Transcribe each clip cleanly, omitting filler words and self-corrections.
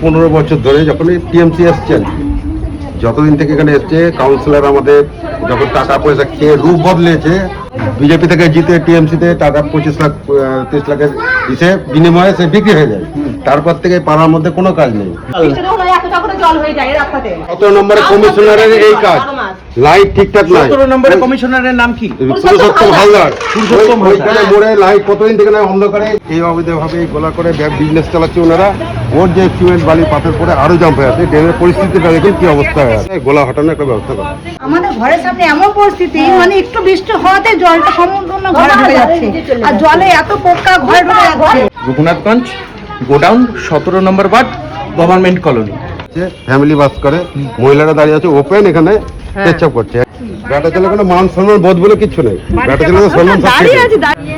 15 বছর ধরে যখন টিএমসি এসছেন, যতদিন থেকে এখানে এসছে কাউন্সিলর আমাদের যখন টাকা পয়সা খেয়ে রূপ বদলেছে, বিজেপি থেকে জিতে টিএমসিতে টাকা 25 লাখ 30 লাখের হিসেবে বিনিময়ে সে বিক্রি হয়ে যায়। তারপর থেকে পাড়ার মধ্যে কোনো কাজ নেই। 17 নম্বরে কমিশনারের এই কাজ, লাইট ঠিকঠাক নাই। 17 নম্বরে কমিশনারের নাম কি? পুরুষোত্তম হালদার। ওইখানে মোড়ে লাইট কতদিন থেকে নাই, অন্ধকারে এই অবৈধভাবে গোলা করে বিজনেস চালাচ্ছে ওনারা। ওর যে সিমেন্ট বালি পাথর পরে আরো জাম্প হয়ে আছে, ড্রেনের পরিস্থিতিটা দেখুন কি অবস্থা হয়ে আছে। গোলা হটানোর একটা ব্যবস্থা করে। আমাদের ঘরের সামনে এমন পরিস্থিতি, মানে একটু বৃষ্টি হওয়াতে জলটা সম্পূর্ণ ঘরে ঢুকে যাচ্ছে, আর জলে এত পোকা ঘরে ঢুকে যাচ্ছে। রঘুনাথগঞ্জ গোডাউন 17 নম্বর ওয়ার্ড গভর্নমেন্ট কলোনি। ফ্যামিলি বাস করে, মহিলারা দাঁড়িয়ে আছে ওপেন, এখানে পেচ্ছাপ করছে। ব্যাটা ছেলে কোনো মান সম্মান বোধ বলে কিছু নেই। ব্যাটা ছেলে সম্মান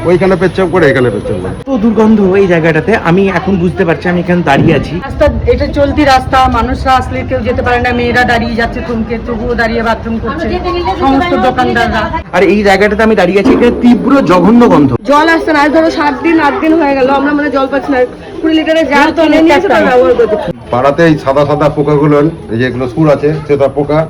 ওইখানে পেচ্ছাপ করে, এখানে পেচ্ছাপ করে। তো দুর্গন্ধ এই জায়গাটাতে। আমি এখন বুঝতে পারছি, আমি এখানে দাঁড়িয়ে আছি। রাস্তা এটা চলতি রাস্তা, মানুষরা আসলে কেউ যেতে পারে না, মেয়েরা দাঁড়িয়ে যাচ্ছে থমকে, তবুও দাঁড়িয়ে বাথরুম করছে সমস্ত দোকানদাররা। আর এই জায়গাটাতে আমি দাঁড়িয়ে আছি, এখানে তীব্র জঘন্য গন্ধ। জল আসছে না, আজ ধরো 7 দিন 8 দিন হয়ে গেল, আমরা মানে জল পাচ্ছি না। 20 লিটারের জার কিনে নিয়েছে, তার ব্যবহার করতে। পাড়াতে এই সাদা সাদা পোকাগুলো, যেগুলো সুর আছে সেটা পোকা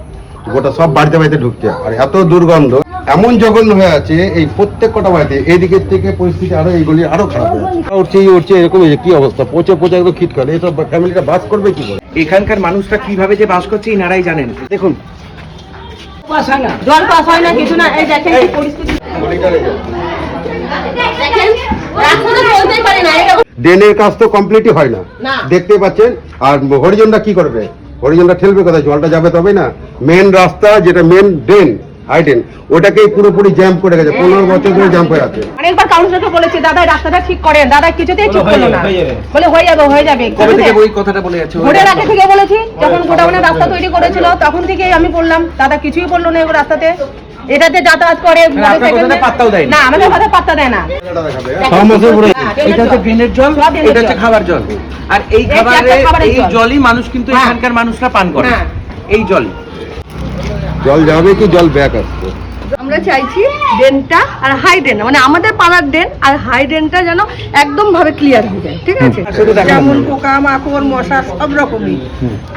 গোটা সব বাড়িতে বাড়িতে ঢুকছে। আর এত দুর্গন্ধ, এমন জঘন্য হয়ে আছে এই প্রত্যেক কটা বাড়িতে। এইদিকের থেকে পরিস্থিতি আরো, এইগুলি আরো খারাপ হয়ে আছে। উঠছে এরকম কি অবস্থা, পচে পচে একদম খিট করে। এইসব ফ্যামিলিটা বাস করবে কি করে? এখানকার মানুষরা কিভাবে যে বাস করছে এনারাই জানেন। দেখুন জল পাস হয় না, কিছু না। এই দেখেন কি পরিস্থিতি, ড্রেনের কাজ তো কমপ্লিটই হয় না, দেখতে পাচ্ছেন। আর হরিজনটা কি করবে? হরিজনটা ঠেলবে কোথায়? জলটা যাবে তবে না। মেন রাস্তা যেটা মেন ড্রেন, হাই ড্রেন, ওটাকেই পুরোপুরি জ্যাম করে গেছে। 15 বছর ধরে জ্যাম হয়ে আছে। অনেকবার কাউন্সিলরকে বলেছি, দাদা রাস্তাটা ঠিক করেন, দাদা কিছুতেই ঠিক করলো না। বলে হয়ে যাবে। কবে থেকে ওই কথাটা বলে যাচ্ছে? ভোটের আগে থেকে বলেছি, যখন গোডাউনের রাস্তা তৈরি করেছিল তখন থেকে আমি বললাম, দাদা কিছুই বললো না। এগুলো রাস্তাতে এটাতে যাতায়াত করে পাত্তাও দেয় না, আমাদের কথা পাত্তা দেয় না। এটা হচ্ছে ড্রেনের জল, এটা হচ্ছে খাবার জল। আর এই খাবারের এই জলই মানুষ কিন্তু এখানকার মানুষরা পান করে। এই জল যাবে কি জল ব্যাক আসছে। আমরা চাইছি ড্রেনটা আর হাই ড্রেন, মানে আমাদের পাড়ার ড্রেন আর হাই ড্রেনটা যেন একদম ভাবে ক্লিয়ার হয়ে যায়, ঠিক আছে? যেমন পোকা মাকড় মশা সব রকমই,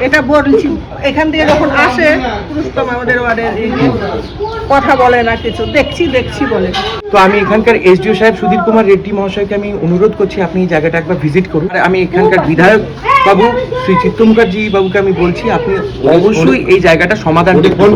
এটা বলছি। এখান থেকে যখন আসে পুরুষোত্তম আমাদের ওয়ার্ডের, কথা বলে না কিছু, দেখছি বলে। তো আমি এখানকার এসডিও সাহেব সুধীর কুমার রেড্ডি মহাশয়কে আমি অনুরোধ করছি, আপনি এই জায়গাটা একবার ভিজিট করুন। আর আমি এখানকার বিধায়ক বাবু শ্রী চিত্ত মুখার্জি বাবুকে আমি বলছি, আপনি অবশ্যই এই জায়গাটা সমাধান করুন।